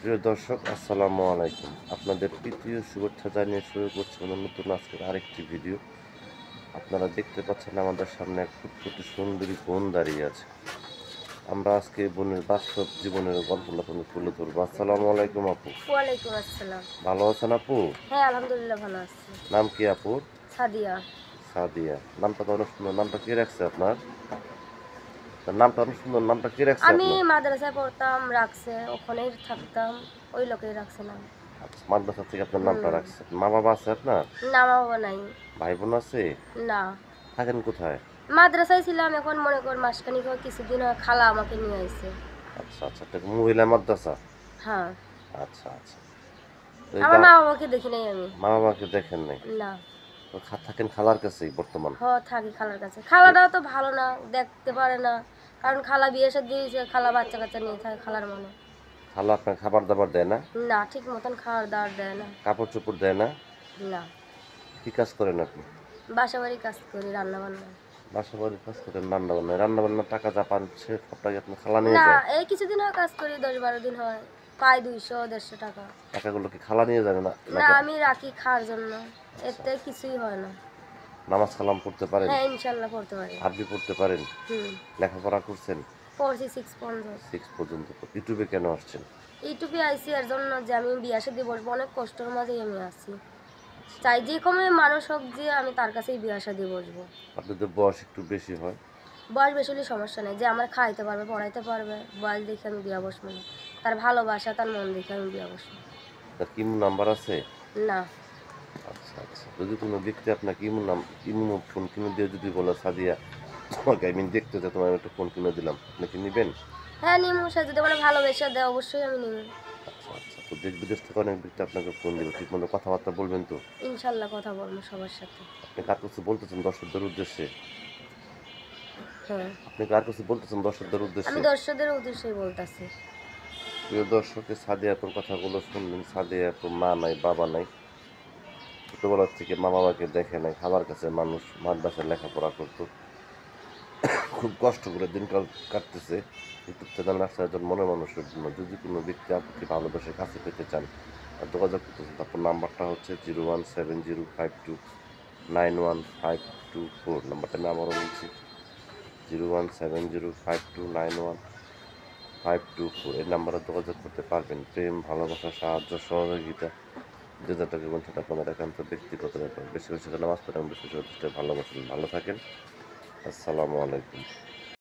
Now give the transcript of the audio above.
প্রিয় দর্শক, আসসালামু আলাইকুম। আপনাদের তৃতীয় শুভেচ্ছা জানিয়ে শুরু করছি আমাদের নতুন আজকের আরেকটি ভিডিও। আপনারা দেখতে পাচ্ছেন আমাদের সামনে এক ফুটফুটে সুন্দরী বোন দাঁড়িয়ে আছে। আমরা আজকে এই বোনের বাস্তব জীবনের গল্পটা আপনাদের তুলে ধরবো। আসসালামু আলাইকুম আপু। ওয়ালাইকুম আসসালাম। ভালো আছেন আপু? হ্যাঁ, আলহামদুলিল্লাহ ভালো আছি। নাম কি আপুর? সাদিয়া। সাদিয়া। নামটা তো অনেক সুন্দর। নামটা কে রাখছে আপনার? নামটা অনেক সুন্দর। নামটা কে রাখছে আমি আপনার? মাদ্রাসায় পড়তাম, রাখছে, ওখানেই থাকতাম, ওই লোকেই রাখছে নাম। আচ্ছা, মাদ্রাসা থেকে আপনার নামটা হুম। রাখছে। মা বাবা আছে আপনার? না, মা বাবা নাই। ভাই বোন আছে? না, থাকেন কোথায়? মাদ্রাসায় ছিলাম, এখন মনে কর মাসখানিক হয়, কিছুদিন হয় খালা আমাকে নিয়ে আইছে। আচ্ছা আচ্ছা, এটা মহিলা মাদ্রাসা। হ্যাঁ, আচ্ছা আচ্ছা। তো আমার মা বাবাকে দেখি নাই আমি। মা বাবাকে দেখেন নাই? না। তো থাকেন খালার কাছেই বর্তমান? থাকি খালার কাছে। খালাটাও তো ভালো না, দেখতে পারে না, কারণ খালা বিয়ে শাদী দিয়েছে, খালা বাচ্চা কাচ্চা নিয়ে থাকে খালার মনে। খালা আপনার খাবার দাবার দেয় না? না, ঠিক মতন খাওয়ার দাওয়ার দেয় না। কাপড় চোপড় দেয় না? না, কি কাজ করেন আপনি? বাসা বাড়ি কাজ করি, রান্না বান্না। বাসা বাড়ির কাজ করেন, রান্না বান্না? রান্না বান্নার টাকা যা পান সে সবটাকে আপনার খালা নিয়ে না, যায়? এই কিছুদিন হয় কাজ করি, 10-12 দিন হয়, পাই 200-150 টাকা। টাকাগুলো কি খালা নিয়ে যাবে না? না, আমি রাখি খাওয়ার জন্য, এতে কিছুই হয় না। নামাজ কালাম পড়তে পারেন? হ্যাঁ, ইনশাল্লাহ পড়তে পারি। আরবি পড়তে পারেন? হুম। লেখাপড়া করছেন? পড়ছি 6 পর্যন্ত। 6 পর্যন্ত। ইউটিউবে কেন আসছেন? ইউটিউবে আইসি এর জন্য যে আমি বিয়া শাদী বসবো, অনেক কষ্টের মাঝেই আমি আছি। চাই যে কোনো মানুষ হোক, যে আমি তার কাছেই বিয়া শাদী বসবো। আপনাদের বয়স একটু বেশি হয়। বয়স বেশি হলে সমস্যা নেই, যে আমার খাইতে পারবে, পড়াইতে পারবে, বয়স দেখে আমি বিয়া বসবো না। তার ভালোবাসা, তার মন দেখে আমি বিয়া বসবো। তার কি নাম্বার আছে? না। আচ্ছা আচ্ছা, যদি কোনো ব্যক্তি আপনাকে ইমো ফোন কিনে দিয়ে যদি বলে, সাদিয়া তোমাকে আমি দেখতে চাই, তোমার একটা ফোন কিনে দিলাম, আপনি কি নেবেন? হ্যাঁ, নিমু, সে যদি মানে ভালোবেসে দেয় অবশ্যই আমি নিবো। আচ্ছা আচ্ছা, তো দেশ বিদেশ থেকে অনেক ব্যক্তি আপনাকে ফোন দেবে, ঠিক মতো কথাবার্তা বলবেন তো? ইনশাল্লাহ কথা বলবো সবার সাথে। আপনি কার কিছু বলতেছেন দর্শকদের উদ্দেশ্যে? হ্যাঁ, আপনি কার কিছু বলতেছেন দর্শকদের আমি উদ্দেশ্যে? দর্শকদের উদ্দেশ্যেই বলতেছি। প্রিয় দর্শকের, সাদিয়া আপুর কথাগুলো শুনলেন। সাদিয়া আপুর মা নাই, বাবা নাই, ছোটবেলা থেকে মা বাবাকে দেখে নাই। খাবার কাছে মানুষ, মাদ্রাসায় লেখাপড়া করতো, খুব কষ্ট করে দিনকাল কাটতেছে। ইউটিউব চ্যানেল রাখছে একজন মনে মানুষের জন্য। যদি কোনো ব্যক্তি আপনাকে ভালোবেসে কাছে পেতে চান আর যোগাযোগ করতেছেন, তারপর নাম্বারটা হচ্ছে 01705291524। নাম্বারটা আমি আবারও বলছি, 01705291524। এই নাম্বারে যোগাযোগ করতে পারবেন। প্রেম, ভালোবাসা, সাহায্য, সহযোগিতা যে যাতে করবেন সেটা আপনাদের একান্ত ব্যক্তিগত ব্যাপার। বেশি বেশি করে নামাজ পড়েন, বেশি বেশি ভালোবাসেন। ভালো থাকেন। আসসালামু আলাইকুম।